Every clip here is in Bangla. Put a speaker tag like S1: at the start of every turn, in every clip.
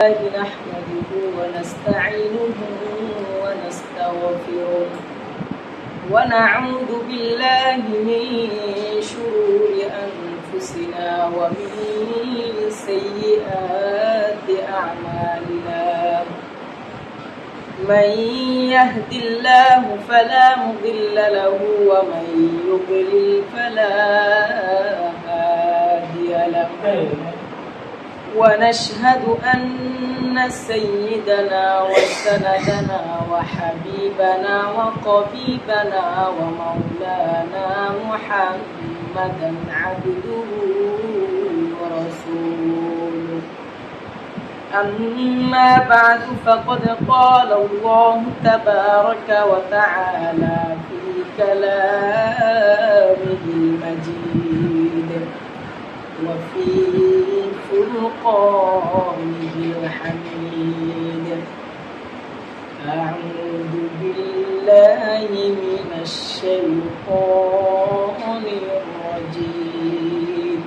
S1: نحمده ونستعينه ونستغفره ونعوذ بالله من شرور أنفسنا ومن سيئات أعمالنا من يهد الله فلا مضل له ومن يضلل فلا هادي له ونشهد أن سيدنا وسندنا وحبيبنا وطبيبنا ومولانا محمدا عبده ورسوله أما بعد فقد قال الله تبارك وتعالى في كلامه المجيد وفي فرقانه الحميد أعوذ بالله من الشيطان الرجيم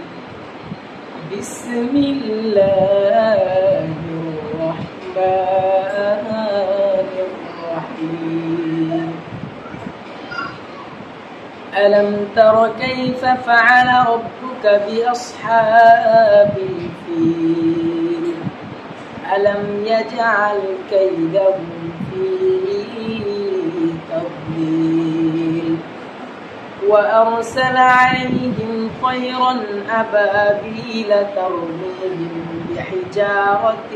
S1: بسم الله الرحمن الرحيم ألم تر كيف فعل ربك بأصحاب الفيل ألم يجعل كيدهم في تضليل وأرسل عليهم طيرا أبابيل ترميهم بحجارة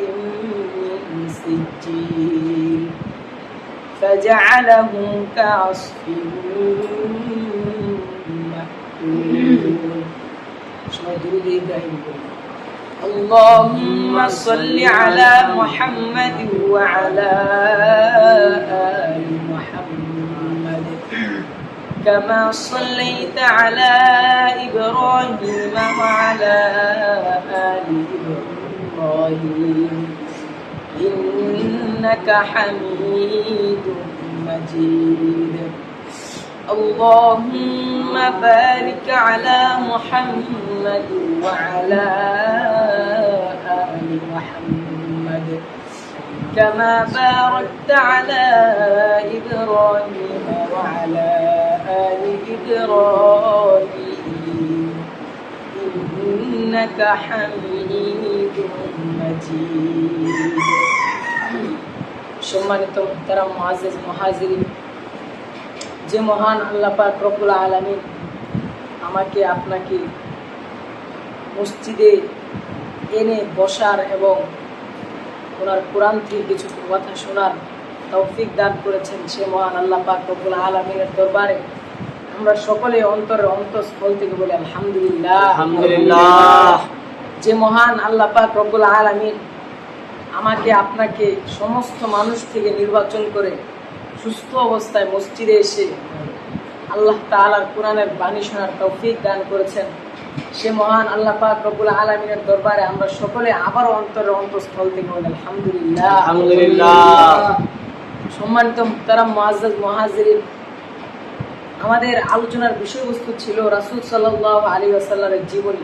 S1: من سجيل فجعلهم كعصف اللهم صل على محمد وعلى آل محمد كما صليت على إبراهيم وعلى آل إبراهيم إنك حميد مجيد اللهم بارك على محمد وعلى آل محمد كما باركت على إبراهيم وعلى آل إبراهيم إنك حميد مجيد সম্মানিত মুহতারাম মুআজ্জিজ মুহাজিরিন, যে মহান আল্লাহ পাক রব্বুল আলামিন আমাকে আপনাকে মসজিদে এনে বসার এবং ওনার কোরআন থেকে কিছু কথা শোনার তৌফিক দান করেছেন, সে মহান আল্লাহ পাক রব্বুল আলামিনের দরবারে আমরা সকলে অন্তরের অন্তঃস্থল থেকে বলি আলহামদুলিল্লাহ। আলহামদুলিল্লাহ। যে মহান আল্লাহ পাক রব্বুল আলামিন আমাকে আপনাকে সমস্ত মানুষ থেকে নির্বাচন করে সুস্থ অবস্থায় মসজিদে এসে আল্লাহ তাআলার কোরআনের বাণী শোনার তৌফিক দান করেছেন, সে মহান আল্লাহ পাক রব্বুল আলামিনের দরবারে আমরা সকলে আবারও অন্তরের অন্তঃস্থল থেকে বলি আলহামদুলিল্লাহ। আলহামদুলিল্লাহ। সম্মানিত মুহতারাম মুআজ্জিজ মুহাজিরিন, আমাদের আলোচনার বিষয়বস্তু ছিল রাসূল সাল্লাল্লাহু আলাইহি ওয়াসাল্লামের জীবনী।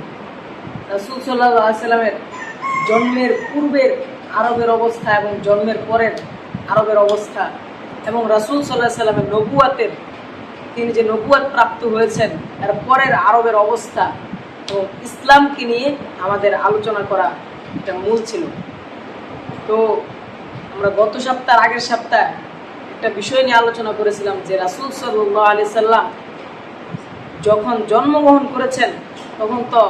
S1: রাসূল সাল্লাল্লাহু আলাইহি ওয়াসাল্লামের জন্মের পূর্বের আরবের অবস্থা এবং জন্মের পরের আরবের অবস্থা এবং রাসূল সাল্লাল্লাহু আলাইহি ওয়াসাল্লামের নবুয়াতের, তিনি যে নবুয়াত প্রাপ্ত হয়েছেন এর পরের আরবের অবস্থা এবং ইসলামকে নিয়ে আমাদের আলোচনা করা এটা মূল ছিল। তো আমরা গত সপ্তাহ আগের সপ্তাহে একটা বিষয় নিয়ে আলোচনা করেছিলাম যে রাসূল সাল্লাল্লাহু আলাইহি সাল্লাম যখন জন্মগ্রহণ করেছেন তখন তো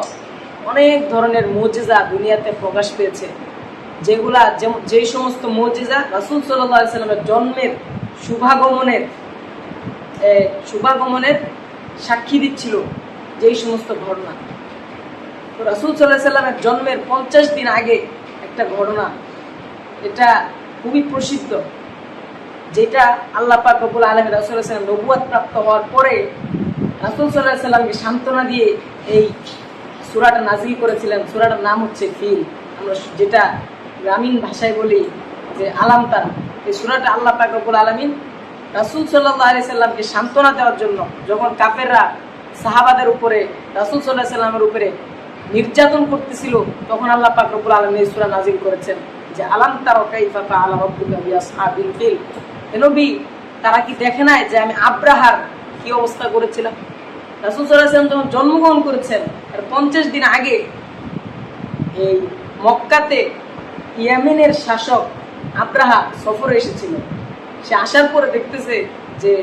S1: অনেক ধরনের মুজিজা দুনিয়াতে প্রকাশ পেয়েছে, যেগুলা যেই সমস্ত মুজিজা রাসূল সাল্লাল্লাহু আলাইহি সাল্লামের জন্মের শুভাগমনের সাক্ষী দিচ্ছিল, যেই সমস্ত ঘটনা। তো রাসূল সাল্লাল্লাহু আলাইহি সাল্লামের জন্মের 50 দিন আগে একটা ঘটনা, এটা খুবই প্রসিদ্ধ, যেটা আল্লাহ পাক রব্বুল আলামিন রাসূল সাল্লাল্লাহু আলাইহি সাল্লাম নবুয়ত প্রাপ্ত হওয়ার পরে রাসূল সাল্লাল্লাহু আলাইহি সাল্লামকে সান্ত্বনা দিয়ে এই সূরাটা নাযিল করেছিলেন। সূরাটার নাম হচ্ছে ফিল, আমরা যেটা গ্রামীণ ভাষায় বলি যে আলাম তারা। এই সূরাটা আল্লাহ পাক রব্বুল আলামিন রাসূল সাল্লাল্লাহু আলাইহি সাল্লামকে সান্ত্বনা দেওয়ার জন্য যখন কাফেররা সাহাবাদের উপরে রাসূল সাল্লাল্লাহু আলাইহি সাল্লামের উপরে নির্যাতন করতেছিল, তখন আল্লাহ পাক রব্বুল আলামিন এই সূরা নাযিল করেছেন। যে আলাম তারা কাইফা ফাআলা রাব্বুকা বিআসহাবিল ফিল, হে নবী তারা কি দেখে নাই যে আমি আব্রাহার কি অবস্থা করেছিলাম? রাসূল সাল্লাল্লাহু আলাইহি ওয়াসাল্লাম যখন জন্মগ্রহণ করেছেন এর 50 দিন আগে এই মক্কাতে ইয়ামেনের শাসক আব্রাহা সফরে এসেছিল। সে আসার পরে দেখতেছে যে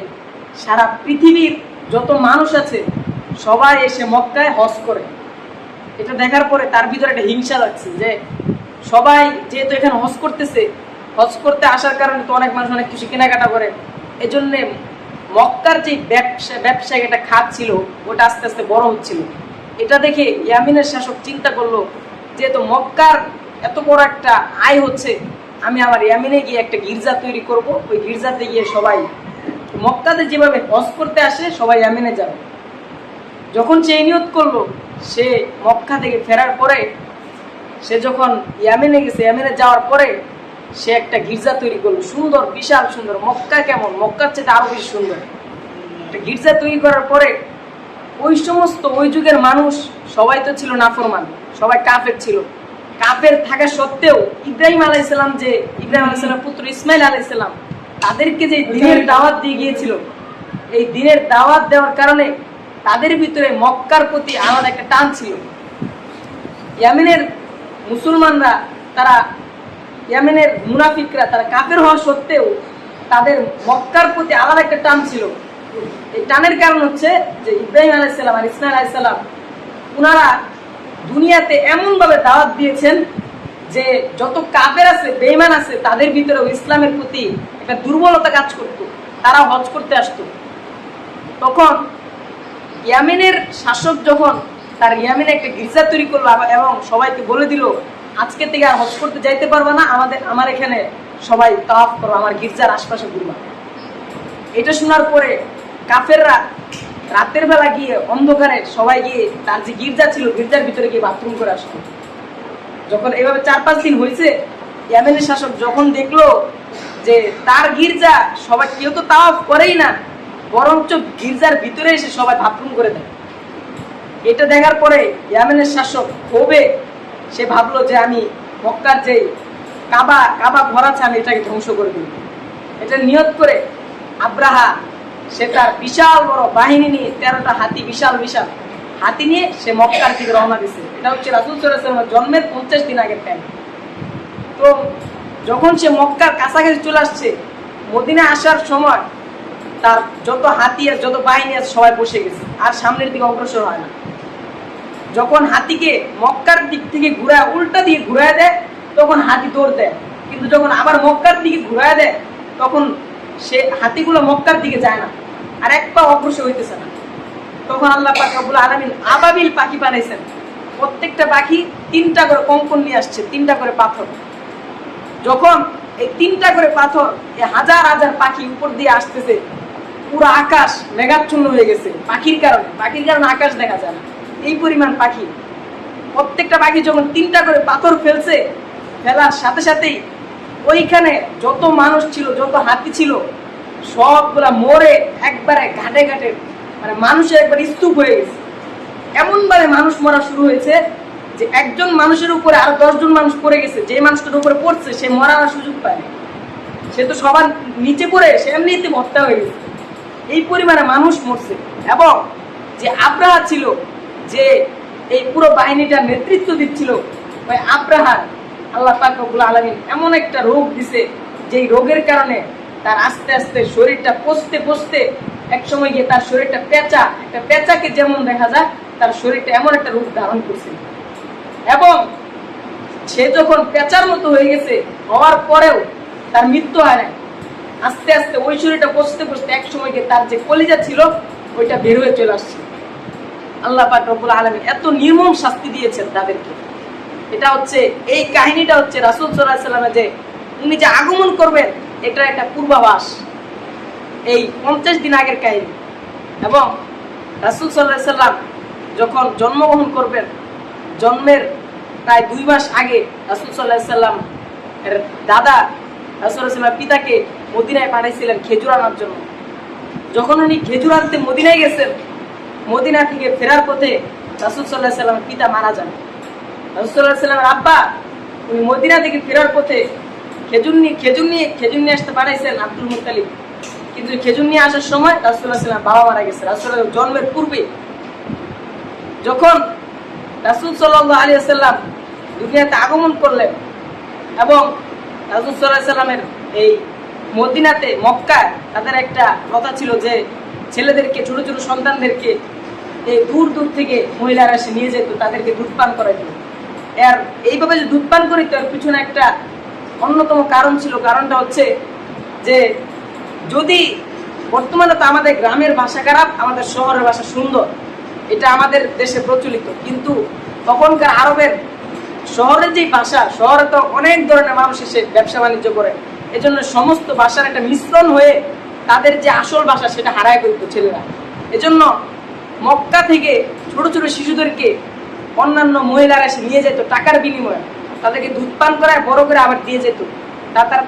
S1: সারা পৃথিবীর যত মানুষ আছে সবাই এসে মক্কায় হজ করে। এটা দেখার পরে তার ভিতরে একটা হিংসা লাগছে যে সবাই যেহেতু এখানে হজ করতেছে, হজ করতে আসার কারণে তো অনেক মানুষ অনেক কিছু কেনাকাটা করে, এজন্য মক্কার যে ব্যবসায়িক একটা খাত ছিল ওটা আস্তে আস্তে বড় হচ্ছিল। এটা দেখে ইয়ামিনের শাসক চিন্তা করলো যেহেতু মক্কার এত বড় একটা আয় হচ্ছে, আমি আমার ইয়ামিনে গিয়ে একটা গির্জা তৈরি করব, ওই গির্জাতে গিয়ে সবাই মক্কাতে যেভাবে হজ করতে আসে সবাই ইয়ামিনে যাবে। যখন সে নিয়ত করলো, সে মক্কা থেকে ফেরার পরে সে যখন ইয়ামেনে গেছে, ইয়ামেনে যাওয়ার পরে সে একটা গির্জা তৈরি করলো, সুন্দর, বিশাল সুন্দর। মক্কা কেমন, মক্কার চেয়ে আরো বেশি সুন্দর একটা গির্জা তৈরি করার পরে ওই সমস্ত ওই যুগের মানুষ সবাই তো ছিল নাফরমান, সবাই কাফের ছিল। কাফের থাকা সত্ত্বেও ইব্রাহিম আলাইহিসসালাম, যে ইব্রাহিম আলাইহিসসালাম পুত্র ইসমাইল আলাইহিসসালাম তাদেরকে যে দ্বীনের দাওয়াত দিয়ে গিয়েছিল, এই দ্বীনের দাওয়াত দেওয়ার কারণে তাদের ভিতরে মক্কার প্রতি আলাদা একটা টান ছিল। ইয়ামেনের মুসলমানরা, তারা ইয়ামেনের মুনাফিকরা, তারা কাফের হওয়া সত্ত্বেও তাদের মক্কার প্রতি আলাদা একটা টান ছিল। এই টানের কারণ হচ্ছে যে ইব্রাহিম আলাইহিসসালাম আর ইসমাইল আলাইহিসসালাম ওনারা দুনিয়াতে এমন ভাবে দাওয়াত দিয়েছেন যে যত কাফের আছে, বেঈমান আছে, তাদের ভিতরেও ইসলামের প্রতি একটা দুর্বলতা কাজ করত। তারা হজ করতে আসতো। তখন ইয়ামেনের শাসক যখন তার ইয়ামেনে একটা গির্জা তৈরি করলো এবং সবাইকে বলে দিল আজকে থেকে আর হজ করতে যাইতে পারবা না, আমার এখানে সবাই তাওয়াফ করো, আমার গির্জার আশপাশে ঘুরবা। এটা শোনার পরে কাফেররা রাতের বেলা গিয়ে অন্ধকারে সবাই গিয়ে তার যে গির্জা ছিল গির্জার ভিতরে গিয়ে বাথরুম করে আসতো। যখন এভাবে 4-5 দিন হয়েছে, ইয়ামেনের শাসক যখন দেখলো যে তার গির্জা সবাই কেউ তো তাওয়াফ করেই না, বরঞ্চ গির্জার ভিতরে এসে সবাই বাথরুম করে দেয়, এটা দেখার পরে ইয়ামেনের শাসক ক্ষোভে সে ভাবলো যে আমি মক্কার যে কাবা ঘর আছে আমি এটাকে ধ্বংস করে দিই। এটা নিয়ত করে আব্রাহা সে তার বিশাল বড় বাহিনী নিয়ে 13টা হাতি, বিশাল বিশাল হাতি নিয়ে সে মক্কার দিকে রওনা দিছে। এটা হচ্ছে রাসূল সাল্লাল্লাহু আলাইহি ওয়াসাল্লামের জন্মের 50 দিন আগের টাইম। তো যখন সে মক্কার কাছাকাছি চলে আসছে, মদিনা আসার সময় তার যত হাতি আর যত বাহিনী আছে সবাই বসে গেছে, আর সামনের দিকে অগ্রসর হয় না। যখন হাতিকে মক্কার দিক থেকে ঘুরায়, উল্টা দিকে ঘুরায় দেয়, তখন হাতি দৌড় দেয়। কিন্তু যখন আবার মক্কার দিকে ঘুরায় দেয়, তখন সে হাতিগুলো মক্কার দিকে যায় না, আর এক পা অগ্রসর হইতেছে না। তখন আল্লাহ পাক রব্বুল আলামিন আবাবিল পাখি বানাইছেন। প্রত্যেকটা পাখি 3টা করে কঙ্কন নিয়ে আসছে, 3টা করে পাথর। যখন এই 3টা করে পাথর এই হাজার হাজার পাখি উপর দিয়ে আসতেছে, পুরো আকাশ মেঘাচ্ছন্ন হয়ে গেছে পাখির কারণে আকাশ দেখা যায় না, এই পরিমাণ পাখি। প্রত্যেকটা পাখি যখন 3টা করে পাথর ফেলছে, ফেলার সাথে সাথেই ওইখানে যত মানুষ ছিল, যত হাতি ছিল, সবগুলা মরে একবারে ঘাটে ঘাটে, মানে মানুষের একবার স্তূপ হয়ে গেছে। এমন ভাবে মানুষ মরা শুরু হয়েছে যে একজন মানুষের উপরে আরো 10 জন মানুষ পড়ে গেছে। যে মানুষটার উপরে পড়ছে সে মরার সুযোগ পায়নি, সে তো সবার নিচে পড়ে সে এমনিতে হত্যা হয়ে গেছে। এই পরিমাণে মানুষ মরছে। এবং যে আব্রাহা ছিল, যে এই পুরো বাহিনীটার নেতৃত্ব দিচ্ছিল, ওই আব্রাহার আল্লাহ পাক রব্বুল আলামিন এমন একটা রোগ দিছে, যেই রোগের কারণে তার আস্তে আস্তে শরীরটা পচতে পচতে এক সময় গিয়ে তার শরীরটা একটা পেঁচাকে যেমন দেখা যায়, তার শরীরটা এমন একটা রূপ ধারণ করছে। এবং সে যখন পেঁচার মতো হয়ে গেছে, হওয়ার পরেও তার মৃত্যু হয় না। আস্তে আস্তে ওই শরীরটা পচতে পচতে এক সময় গিয়ে তার যে কলিজা ছিল ওইটা বের হয়ে চলে আসছে। আল্লাহ পাক রব্বুল আলামিন এত নির্মম শাস্তি দিয়েছেন তাদেরকে। এটা হচ্ছে, এই কাহিনীটা হচ্ছে রাসূল সাল্লাল্লাহু আলাইহি ওয়াসাল্লাম যে উনি যে আগমন করবেন, এটা একটা পূর্বাভাস, এই 50 দিন আগের কাহিনী। এবং রাসূল সাল্লাল্লাহু আলাইহি ওয়াসাল্লাম যখন জন্মগ্রহণ করবেন, জন্মের প্রায় 2 মাস আগে রাসূল সাল্লাল্লাহু আলাইহি ওয়াসাল্লাম এর দাদা রাসূল সাল্লাল্লাহু আলাইহি ওয়াসাল্লাম পিতাকে মদিনায় পাঠাইছিলেন খেজুর আনার জন্য। যখন উনি খেজুর আনতে মদিনায় গেছেন, মদিনা থেকে ফেরার পথে রাসূল সাল্লাল্লাহু আলাইহি ওয়াসাল্লামের পিতা মারা যান। রাসূল সাল্লাল্লাহু আলাইহি ওয়াসাল্লামের আব্বা উনি মদিনা থেকে ফেরার পথে খেজুর নিয়ে আসতে পাঠাইছেন আব্দুল মুত্তালিব, কিন্তু খেজুর নিয়ে আসার সময় রাসূলুল্লাহ সাল্লাল্লাহু আলাইহি ওয়াসাল্লাম বাবা মারা গেছে। রাসূলুল্লাহ জন্মের পূর্বে যখন রাসূল সাল্লাল্লাহু আলাইহি ওয়াসাল্লাম দুনিয়াতে আগমন করলেন এবং রাসূল সাল্লাল্লাহু আলাইহি ওয়াসাল্লামের এই মদিনাতে মক্কায় তাদের একটা কথা ছিল যে ছেলেদেরকে, ছোট ছোট সন্তানদেরকে এই দূর দূর থেকে মহিলারা এসে নিয়ে যেত, তাদেরকে দুধ পান করাইত। আর এইভাবে যে দুধ পান করিত এর পিছনে একটা অন্যতম কারণ ছিল। কারণটা হচ্ছে যে যদি বর্তমানে তো আমাদের গ্রামের ভাষা খারাপ, আমাদের শহরের ভাষা সুন্দর, এটা আমাদের দেশে প্রচলিত, কিন্তু তখনকার আরবের শহরের যে ভাষা, শহরে তো অনেক ধরনের মানুষ এসে ব্যবসা বাণিজ্য করে, এজন্য সমস্ত ভাষার একটা মিশ্রণ হয়ে তাদের যে আসল ভাষা সেটা হারায় ফেলত ছেলেরা। এজন্য মক্কা থেকে ছোট ছোট শিশুদেরকে অন্যান্য মহিলারা এসে নিয়ে যেত টাকার বিনিময়ে, তাদেরকে দুধ পান করায় বড় করে আবার দিয়ে যেত।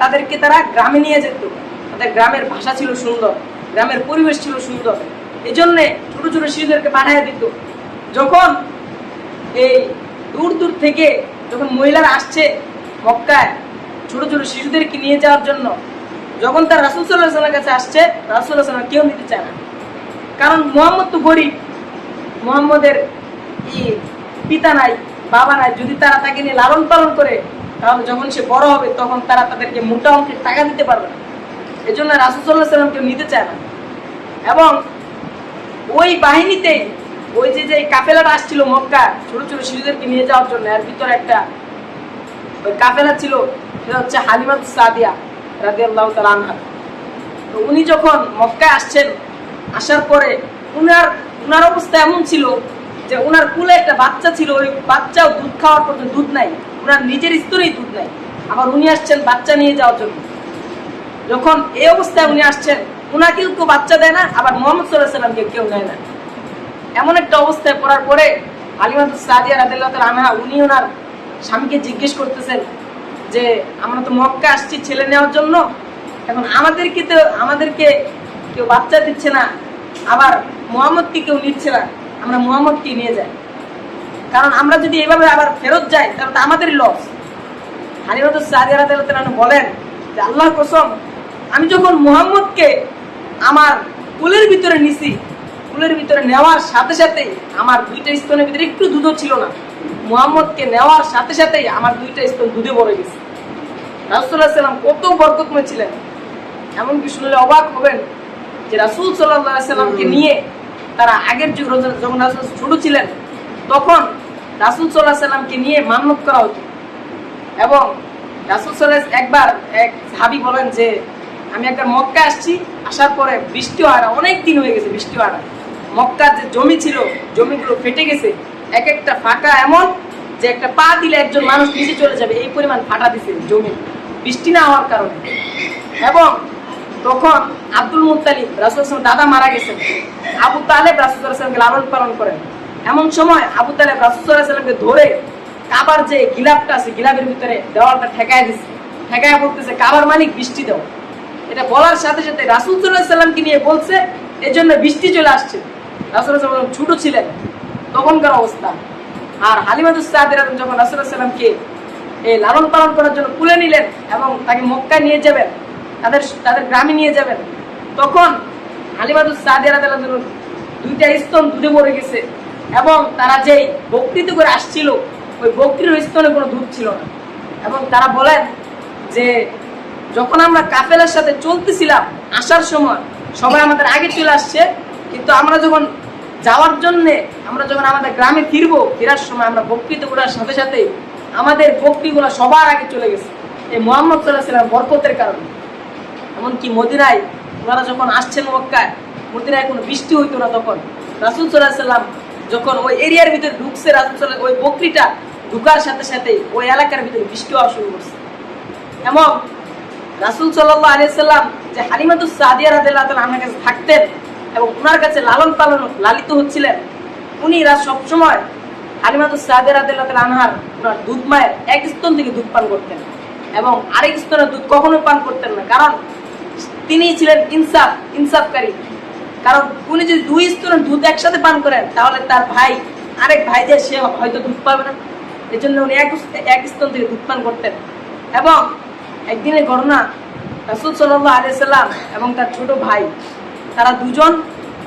S1: তাদেরকে তারা গ্রামে নিয়ে যেত। তাদের গ্রামের ভাষা ছিল সুন্দর, গ্রামের পরিবেশ ছিল সুন্দর, এই জন্যে ছোট ছোট শিশুদেরকে পাঠিয়ে দিত। যখন এই দূর দূর থেকে যখন মহিলারা আসছে মক্কায় ছোট ছোট শিশুদেরকে নিয়ে যাওয়ার জন্য, যখন তার রাসূল সাল্লাল্লাহু আলাইহি ওয়াসাল্লামের কাছে আসছে, রাসূল সাল্লাল্লাহু আলাইহি ওয়াসাল্লাম কেউ নিতে চায় না। কারণ মুহাম্মদ তো গরিব, মুহাম্মদের পিতা নাই, বাবা নাই। যদি তারা তাকে নিয়ে লালন পালন করে তাহলে যখন সে বড় হবে তখন তারা তাদেরকে মোটা অঙ্কের টাকা দিতে পারবে না। এই জন্য রাসূল সাল্লাল্লাহু আলাইহি ওয়াসাল্লাম কেউ নিতে চায় না। এবং ওই বাহিনীতে ওই যে কাফেলাটা আসছিল মক্কা ছোট ছোট শিশুদেরকে নিয়ে যাওয়ার জন্য, এর ভিতরে একটা ওই কাফেলা ছিল, সেটা হচ্ছে হালিমাতুস সাদিয়া রাদিয়াল্লাহু তাআলা আনহা। তো উনি যখন মক্কায় আসছেন, আসার পরে উনার অবস্থা এমন ছিল যে উনার কুলে একটা বাচ্চা ছিল, ওই বাচ্চাও দুধ খাওয়ার পর্যন্ত দুধ নাই, উনার নিজের স্তরেই দুধ নাই, আবার উনি আসছেন বাচ্চা নিয়ে যাওয়ার জন্য। যখন এই অবস্থায় উনি আসছেন, উনাকেও কেউ বাচ্চা দেয় না, আবার মুহাম্মদ সাল্লাল্লাহু আলাইহি ওয়াসাল্লামকে কেউ নেয় না। এমন একটা অবস্থায় পড়ার পরে হালিমাতুস সাদিয়া রাদিয়াল্লাহু তাআলা আনহা উনি ওনার স্বামীকে জিজ্ঞেস করতেছেন যে আমরা তো মক্কা আসছি ছেলে নেওয়ার জন্য, এখন আমাদেরকে কেউ বাচ্চা দিচ্ছে না, আবার মুহাম্মদকে কেউ নিচ্ছে না, আমরা মুহাম্মদকে নিয়ে যাই, কারণ আমরা যদি এইভাবে আবার ফেরত যাই তাহলে তো আমাদেরই লস। হালিমাতুস সাদিয়া রাদিয়াল্লাহু তাআলা আনহা বলেন যে আল্লাহর কসম, আমি যখন মুহাম্মদকে আমার কুলের ভিতরে নিছি, কুলের ভিতরে নেওয়ার সাথে সাথেই আমার দুইটা স্তনের ভিতরে একটু দুধও ছিল না, মুহাম্মদকে নেওয়ার সাথে সাথেই আমার দুইটা স্তন দুধে ভরে গেছে। রাসূলুল্লাহ সাল্লাল্লাহু আলাইহি ওয়াসাল্লাম কত বরকতময় ছিলেন, এমনকি শুনলে অবাক হবেন যে রাসূল সাল্লাল্লাহু আলাইহি ওয়াসাল্লামকে নিয়ে তারা আগের যুগ যখন রাসূল ছোট ছিলেন তখন রাসূল সাল্লাল্লাহু আলাইহি ওয়াসাল্লামকে নিয়ে মান্নত করা হতো। এবং রাসূল সাল্লাল্লাহু আলাইহি ওয়াসাল্লাম একবার এক সাহাবী বলেন যে আমি একবার মক্কা আসছি, আসার পরে বৃষ্টি হয় না, অনেক দিন হয়ে গেছে বৃষ্টি হয় না, মক্কার যে জমি ছিল জমিগুলো ফেটে গেছে, এক একটা ফাঁকা এমন যে একটা পা দিলে একজন মানুষ নিচে চলে যাবে, এই পরিমাণ ফাটা দিছে জমি বৃষ্টি না হওয়ার কারণে। এবং তখন আব্দুল মুত্তালিব রাসূল সাল্লাল্লাহু আলাইহি ওয়াসাল্লাম দাদা মারা গেছেন, আবু তালেব রাসূল সাল্লাল্লাহু আলাইহি ওয়াসাল্লামকে লালন পালন করেন। এমন সময় আবু তালেব রাসূল সাল্লাল্লাহু আলাইহি ওয়াসাল্লামকে ধরে কাবার যে গিলাফটা আছে গিলাফের ভিতরে দেওয়ালটা ঠেকায় দিছে, ঠেকায় বলতেছে কাবার মালিক বৃষ্টি দাও। এটা বলার সাথে সাথে রাসূল সাল্লাল্লাহু আলাইহি ওয়াসাল্লামকে নিয়ে বলছে, এজন্য বৃষ্টি চলে আসছে। রাসূল সাল্লাল্লাহু আলাইহি ওয়াসাল্লাম ছোট ছিলেন তখনকার অবস্থা। আর হালিমাতুস সাদিয়া যখন রাসূল সাল্লাল্লাহু আলাইহি ওয়াসাল্লামকে এই লালন পালন করার জন্য কুলে নিলেন এবং তাকে মক্কায় নিয়ে যাবেন, তাদের গ্রামে নিয়ে যাবেন, তখন হালিমাতুস সাদিয়া রাদিয়াল্লাহু আনহা দুইটা স্তন দুধে ভরে গেছে এবং তারা যেই বকরিতে করে আসছিল ওই বকরির স্তনে কোনো দুধ ছিল না। এবং তারা বলেন যে যখন আমরা কাফেলার সাথে চলতেছিলাম আসার সময় সবাই আমাদের আগে চলে আসছে, কিন্তু আমরা যখন যাওয়ার জন্যে আমরা যখন আমাদের গ্রামে ফেরার সময় আমরা বকরিতে ওঠার সাথে সাথে আমাদের বকরিগুলো সবার আগে চলে গেছে, এই মুহাম্মদ সাল্লাল্লাহু আলাইহি ওয়াসাল্লাম বরকতের কারণে। এমনকি মদিনায় ওনারা যখন আসছেন মক্কায়, মদিনায় কোনো বৃষ্টি হইতো না, তখন রাসূল সাল্লাল্লাহু আলাইহি ওয়াসাল্লাম যখন ওই এরিয়ার ভিতরে ঢুকছে, রাসূল সাল্লাল্লাহু ওই বকরিটা ঢুকার সাথে সাথে ওই এলাকার ভিতরে বৃষ্টি হওয়া শুরু করছে। এবং রাসূল সাল্লাল্লাহু আলাইহি ওয়াসাল্লাম যে হালিমাতুস সাদিয়া রাদিয়াল্লাহু তাআলা আনহার কাছে থাকতেন এবং ওনার কাছে লালিত হচ্ছিলেন, উনি সবসময় হালিমাতুস সাদিয়া রাদিয়াল্লাহু তাআলা আনহার ওনার দুধ মায়ের এক স্তন থেকে দুধ পান করতেন এবং আরেক স্তনের দুধ কখনোই পান করতেন না, কারণ তিনি ছিলেন ইনসাফকারী। কারণ উনি যদি দুই স্তনের দুধ একসাথে পান করেন তাহলে তার আরেক ভাই যে সে হয়তো দুধ পাবে না, এই জন্য উনি এক স্তন থেকে দুধ পান করতেন। এবং একদিনের ঘটনা, রাসূল সাল্লাল্লাহু আলাইহি সাল্লাম এবং তার ছোট ভাই তারা দুজন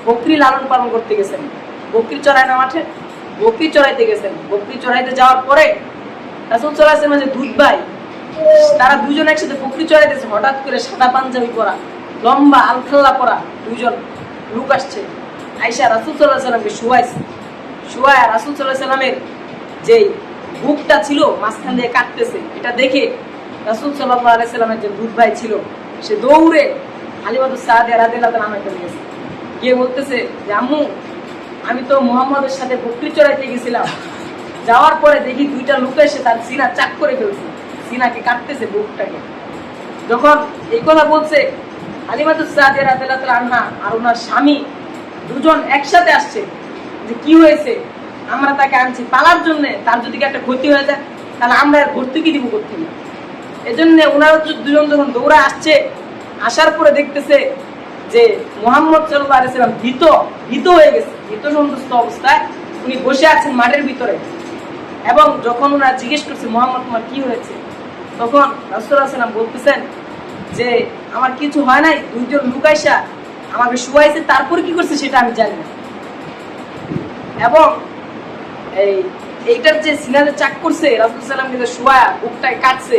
S1: বকরি লালন পালন করতে গেছেন। বকরি চড়ায় না মাঠে, বকরি চড়াইতে গেছেন। বকরি চড়াইতে যাওয়ার পরে রাসূল সাল্লাল্লাহু আলাইহি ওয়াসাল্লাম যে দুধ ভাই, তারা দুজন একসাথে বকরি চড়াইতেছে। হঠাৎ করে সাদা পাঞ্জাবি পরা, লম্বা আলখাল্লা পরা দুজন লোক আসছে, আয়েশা রাসূল সাল্লাল্লাহু আলাইহি সাল্লামকে শুয়ায় রাসূল সাল্লাল্লাহু আলাইহি সাল্লামের যে বুকটা ছিল মাঝখান দিয়ে কাটতেছে। এটা দেখে রাসূল সাল্লাল্লাহু আলাইহি সাল্লামের যে দুধ ভাই ছিল সে দৌড়ে হালিমাতুস সাদিয়া রাদিয়াল্লাহু আনহা কাছে গেছে, গিয়ে বলতেছে যে আম্মু, আমি তো মুহাম্মদের সাথে বকরি চড়াইতে গেছিলাম, যাওয়ার পরে দেখি দুইটা লোক এসে তার সিনা চাক করে ফেলছে, সিনাকে কাটতেছে বুকটাকে। যখন এই কথা বলছে, হালিমাতুস সাদিয়া রাদিয়াল্লাহু আনহা আর ওনার স্বামী দুজন একসাথে আসছে যে কি হয়েছে, আমরা তাকে আনছি পালার জন্য, তার যদি একটা ক্ষতি হয়ে যায় তাহলে আমরা ভর্তুকি দিব কোত্থেকে। এজন্য ওনারা দুজন যখন দৌড়ে আসছে, আসার পরে দেখতেছে যে মুহাম্মদ সাল্লাল্লাহু আলাইহি সাল্লাম ভীত হয়ে গেছে, ভীত সন্তুষ্ট অবস্থায় উনি বসে আছেন মাঠের ভিতরে। এবং যখন ওনারা জিজ্ঞেস করছে মুহাম্মদ তোমার কি হয়েছে, তখন রাসূলুল্লাহ সাল্লাল্লাহু আলাইহি ওয়াসাল্লাম বলতেছেন যে আমার কিছু হয় নাই, দুইজন লোক আইসা আমাকে শুয়াইছে, তারপর কি করছে সেটা আমি জানি না। এবং এইটার যে সিনাতে চাক করছে, রাসূলুল্লাহ সাল্লাল্লাহু আলাইহি ওয়াসাল্লাম কিন্তু শুয়ায়া বুকটায় কাটছে,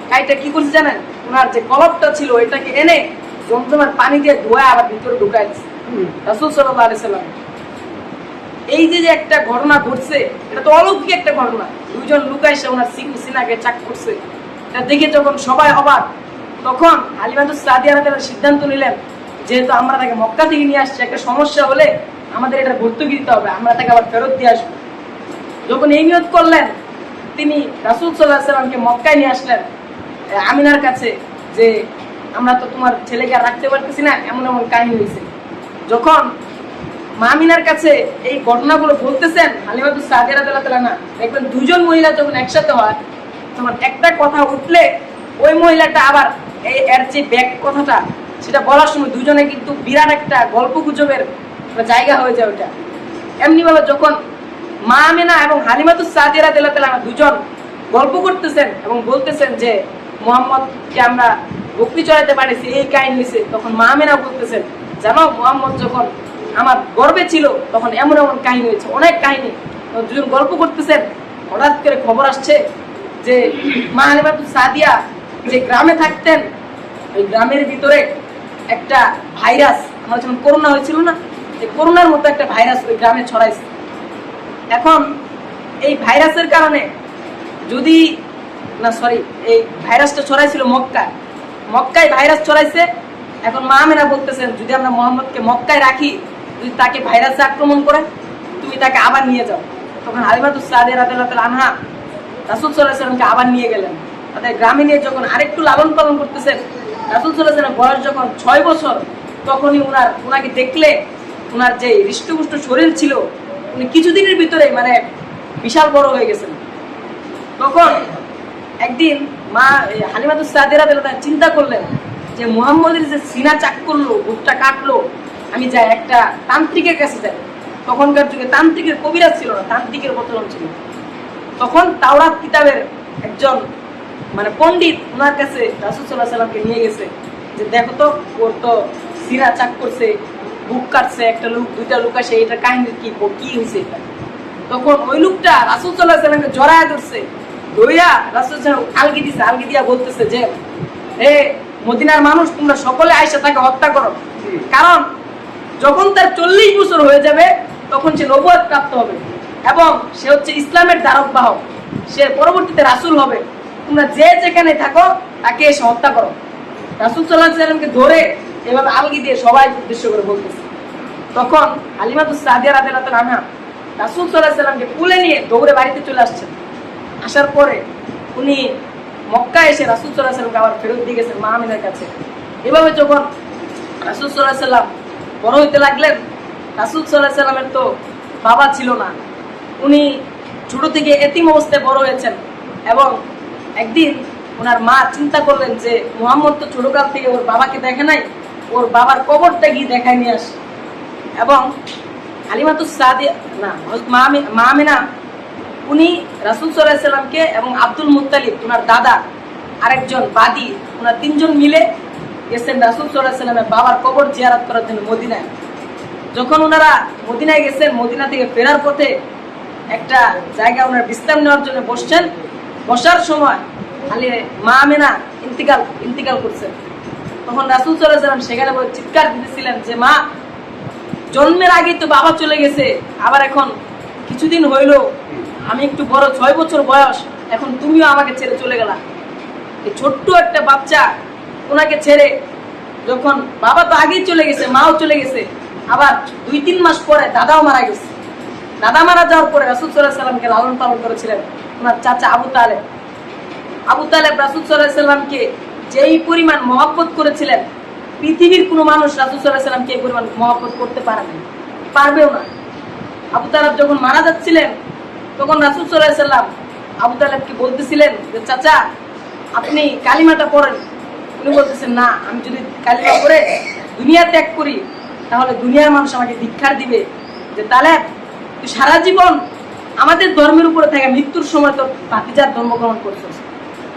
S1: কাইটা কি করছে জানেন, ওনার যে কলপটা ছিল এটাকে এনে জমজমের পানি দিয়ে ধোয়া আবার ভিতরে ঢুকাই দিচ্ছে রাসূল সাল্লাল্লাহু আলাইহি ওয়াসাল্লাম। এই যে একটা ঘটনা ঘটছে, এটা তো অলৌকিক একটা ঘটনা। দুইজন লোক এসে ওনার সিনাকে চাক করছে, এটা দেখে যখন সবাই অবাক, তখন হালিমাতুস সাদিয়া রাদিয়াল্লাহু আনহা সিদ্ধান্ত নিলেন যেহেতু আমরা তাকে মক্কা থেকে নিয়ে আসছি, একটা সমস্যা হলে আমাদের এটা ভর্তুকি দিতে হবে, আমরা তাকে আবার ফেরত দিয়ে আসবো। যখন এই নিয়ত করলেন, তিনি রাসূল সাল্লাল্লাহু আলাইহি ওয়াসাল্লামকে মক্কায় নিয়ে আসলেন আমিনার কাছে যে আমরা তো তোমার ছেলেকে আর রাখতে পারতেছি না, এমন এমন কাহিনী হয়েছে। যখন মা আমিনার কাছে এই ঘটনাগুলো বলতেছেন হালিমাতুস সাদিয়া রাদিয়াল্লাহু আনহা, দেখবেন দুজন মহিলা যখন একসাথে হয় তখন একটা কথা উঠলে ওই মহিলাটা আবার এর যে ব্যাক কথাটা সেটা বলার সময় দুজনে কিন্তু বিরাট একটা গল্প গুজবের জায়গা হয়ে যায় ওটা। এমনি ভাবে যখন মা আমিনা এবং হালিমাতুস সাদিয়া রাদিয়াল্লাহু আনহা দুজন গল্প করতেছেন এবং বলতেছেন যে মুহাম্মদকে আমরা বকরি চড়াইতে পারিছি, এই কাহিনী হয়েছে, তখন মা আমিনা বলতেছেন জানো মুহাম্মদ যখন আমার গর্বে ছিল তখন এমন এমন কাহিনী হয়েছে, অনেক কাহিনী। দুজন গল্প করতেছেন, হঠাৎ করে খবর আসছে যে মা হালিমাতুস সাদিয়া যে গ্রামে থাকতেন, ওই গ্রামের ভিতরে একটা ভাইরাস, আমার যখন করোনা হয়েছিল না, এই করোনার মতো একটা ভাইরাস ওই গ্রামে ছড়াইছে। এখন এই ভাইরাসের কারণে যদি না সরি এই ভাইরাসটা ছড়াইছিল মক্কায় ভাইরাস ছড়াইছে। এখন মা আমিনা বলতেছেন যদি আমরা মুহাম্মদকে মক্কায় রাখি, যদি তাকে ভাইরাসে আক্রমণ করে, তুমি তাকে আবার নিয়ে যাও। তখন হালিমাতুস সাদিয়া রাদিয়াল্লাহু আনহা রাসূল সাল্লাল্লাহু আলাইহি ওয়াসাল্লামকে আবার নিয়ে গেলেন তাদের গ্রামে। নিয়ে যখন আরেকটু লালন পালন করতেছেন, রাসূল সাল্লাল্লাহু আলাইহি ওয়াসাল্লাম বয়স যখন 6 বছর, তখনই ওনাকে দেখলে ওনার যে হৃষ্টপুষ্ট শরীর ছিল, উনি কিছুদিনের ভিতরে মানে বিশাল বড় হয়ে গেছেন। তখন একদিন মা হালিমাতুস সাদিয়া রাদিয়াল্লাহু আনহা চিন্তা করলেন যে মুহাম্মদের যে সিনা চাক করলো, বুকটা কাটলো, আমি যাই একটা তান্ত্রিকের কাছে যাই। তখনকার যুগে তান্ত্রিকের কবিরাজ ছিল না, তান্ত্রিকের প্রচলন ছিল। তখন তাওরাত কিতাবের একজন মানে পণ্ডিত ওনার কাছে রাসূল সাল্লাল্লাহু আলাইহি ওয়াসাল্লামকে নিয়ে গেছে যে দেখো তো ওর তো সিনা চাক করছে, বুক কাটছে, একটা লোক দুইটা লোক আসে, এটা কাহিনী কি হয়েছে এটা। তখন ওই লোকটা রাসূল সাল্লাল্লাহু আলাইহি ওয়াসাল্লামকে জড়ায় ধরছে, ধইয়া রাসূল সাল্লাল্লাহু আলাইহি ওয়াসাল্লাম আলগি দিয়া বলতেছে যে হে মদিনার মানুষ, তোমরা সকলে আয়েশা তাকে হত্যা করো, কারণ যখন তার 40 বছর হয়ে যাবে তখন সে নবুয়ত প্রাপ্ত হবে এবং সে হচ্ছে ইসলামের ধারক বাহক, সে পরবর্তীতে রাসূল হবে। তোমরা যে যেখানে থাকো তাকে এসে হত্যা করো। রাসূল সাল্লাল্লাহু আলাইহি ওয়াসাল্লামকে ধরে এভাবে আলগি দিয়ে সবাই উদ্দেশ্য করে বলতেছে। তখন হালিমাতুস সাদিয়া রাদিয়াল্লাহু আনহা রাসূল সাল্লাল্লাহু আলাইহি ওয়াসাল্লামকে কোলে নিয়ে দৌড়ে বাড়িতে চলে আসছেন। আসার পরে উনি মক্কায় এসে রাসূল সাল্লাল্লাহু আলাইহি ওয়াসাল্লামকে আবার ফেরত দিয়ে গেছেন মা আমিনার কাছে। এভাবে যখন রাসূল সাল্লাল্লাহু আলাইহি ওয়াসাল্লাম বড় হইতে লাগলেন, রাসূল সাল্লাল্লাহু আলাইহি ওয়াসাল্লামের তো বাবা ছিল না, উনি ছোট থেকে এতিম অবস্থায় বড় হয়েছেন। এবং একদিন ওনার মা চিন্তা করলেন যে মুহাম্মদ তো ছোটকাল থেকে ওর বাবাকে দেখে নাই, ওর বাবার কবরটা গিয়ে দেখায় নিয়ে আসে। এবং হালিমাতুস সাদিয়া না মা আমিনা উনি রাসূল সাল্লাল্লাহু আলাইহি সাল্লামকে এবং আব্দুল মুত্তালিব ওনার দাদা আরেকজন বাদী ওনার তিনজন মিলে গেছেন রাসূল সাল্লাল্লাহু আলাইহি সাল্লামের বাবার কবর জিয়ারত করার জন্য মদিনায়। যখন ওনারা মদিনায় গেছেন, মদিনা থেকে ফেরার পথে একটা জায়গায় ওনারা বিশ্রাম নেওয়ার জন্য বসছেন। বসার সময় খালি মা আমেনা ইন্তিকাল করছেন। তখন রাসূল সাল্লাল্লাহু আলাইহি সাল্লাম সেখানে বলে চিৎকার দিতেছিলেন যে, মা, জন্মের আগেই তো বাবা চলে গেছে, আবার এখন কিছুদিন হইল আমি একটু বড়, 6 বছর বয়স, এখন তুমিও আমাকে ছেড়ে চলে গেলা। এই ছোট্ট একটা বাচ্চা ওনাকে ছেড়ে, যখন বাবা তো আগেই চলে গেছে, মাও চলে গেছে, আবার 2-3 মাস পরে দাদাও মারা গেছে। দাদা মারা যাওয়ার পরে রাসূল সাল্লাল্লাহু আলাইহি সাল্লামকে লালন পালন করেছিলেন ওনার চাচা আবু তালেব। আবু তালেব রাসূল সাল্লাল্লাহু আলাইহি সাল্লামকে যেই পরিমাণ মহব্বত করেছিলেন, পৃথিবীর কোনো মানুষ রাসূল সাল্লাল্লাহু আলাইহি সাল্লামকে এই পরিমাণ মহব্বত করতে পারবেও না। আবু তালেব যখন মারা যাচ্ছিলেন, তখন রাসূল সাল্লাল্লাহু আলাইহি সাল্লাম আবু তালেবকে বলতেছিলেন যে, চাচা, আপনি কালিমাটা পড়েন। উনি বলতেছেন, না, আমি যদি কালিমা পড়ে দুনিয়া ত্যাগ করি তাহলে দুনিয়ার মানুষ আমাকে ধিক্কার দিবে, যে তালেব, তুই সারা জীবন আমাদের ধর্মের উপরে থেকে মৃত্যুর সময় তো ভাতিজার ধর্ম গ্রহণ করছিস।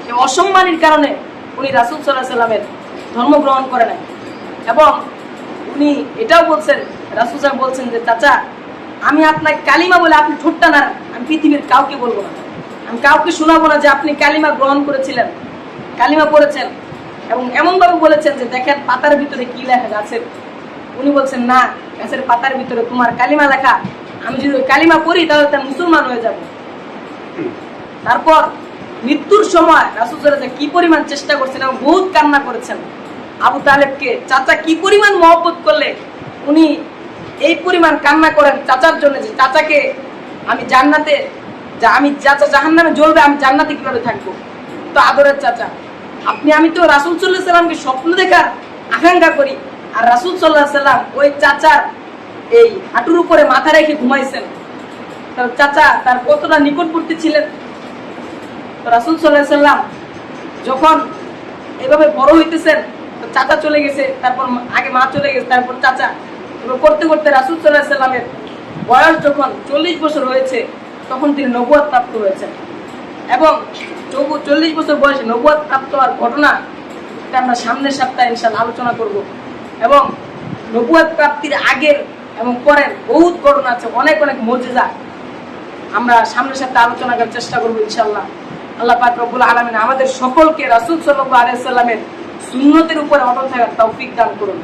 S1: এই অসম্মানের কারণে উনি রাসূল সাল্লাল্লাহু আলাইহি সাল্লামের ধর্ম গ্রহণ করে নাই। এবং উনি এটাও বলছেন, রাসূল সাল্লাল্লাহু বলছেন যে, চাচা, আমি আপনাকে কালিমা বলে আপনি ঠোঁটটা নাড়ান, আমি পৃথিবীর কাউকে বলবো না, আমি কাউকে শোনাবো না যে আপনি কালিমা গ্রহণ করেছিলেন, কালিমা পড়েছেন। এবং এমনভাবে বলেছেন যে, দেখেন পাতার ভিতরে কি লেখা গাছের। উনি বলছেন, না, গাছের পাতার ভিতরে তোমার কালিমা লেখা, আমি যদি ওই কালিমা পড়ি তাহলে তার মুসলমান হয়ে যাব। তারপর মৃত্যুর সময় রাসূল সাল্লাল্লাহু আলাইহি কি পরিমাণ চেষ্টা করছেন এবং বহুত কান্না করেছেন। আবু তালেবকে চাচা কি পরিমাণ মহব্বত করলে উনি এই পরিমাণ কান্না করেন চাচার জন্য, যে চাচাকে আমি জান্নাতে, আমি চাচা জাহান্নামে জ্বলবে, আমি জান্নাতে কিভাবে থাকবো। তো আদরের চাচা, আমি তো রাসূল সাল্লাল্লাহু আলাইহি সাল্লামকে স্বপ্ন দেখার আকাঙ্ক্ষা করি, আর রাসূল সাল্লাল্লাহু আলাইহি সাল্লাম ওই চাচার এই হাঁটুর উপরে মাথা রেখে ঘুমাইছেন। তার চাচা তার কতটা নিকটবর্তী ছিলেন। তো রাসূল সাল্লাল্লাহু আলাইহি সাল্লাম যখন এভাবে বড় হইতেছেন, তো চাচা চলে গেছে, তারপর আগে মা চলে গেছে, তারপর চাচা, করতে করতে রাসূল সাল্লাল্লাহু আলাইহি সাল্লামের বয়স যখন 40 বছর হয়েছে, তখন তিনি নবুয়ত প্রাপ্ত হয়েছেন। এবং 40 বছর বয়সে নবুয়ত প্রাপ্ত হওয়ার ঘটনা আমরা সামনের সপ্তাহে ইনশাআল্লাহ আলোচনা করব। এবং নবুয়ত প্রাপ্তির আগের এবং পরের বহুত ঘটনা আছে, অনেক মুজিজা আমরা সামনের সপ্তাহে আলোচনা করার চেষ্টা করব ইনশাআল্লাহ। আল্লাহ পাক রব্বুল আলামিন আমাদের সকলকে রাসূল সাল্লাল্লাহু আলাইহি সাল্লামের সুন্নতের উপরে অটল থাকার তৌফিক দান করুন।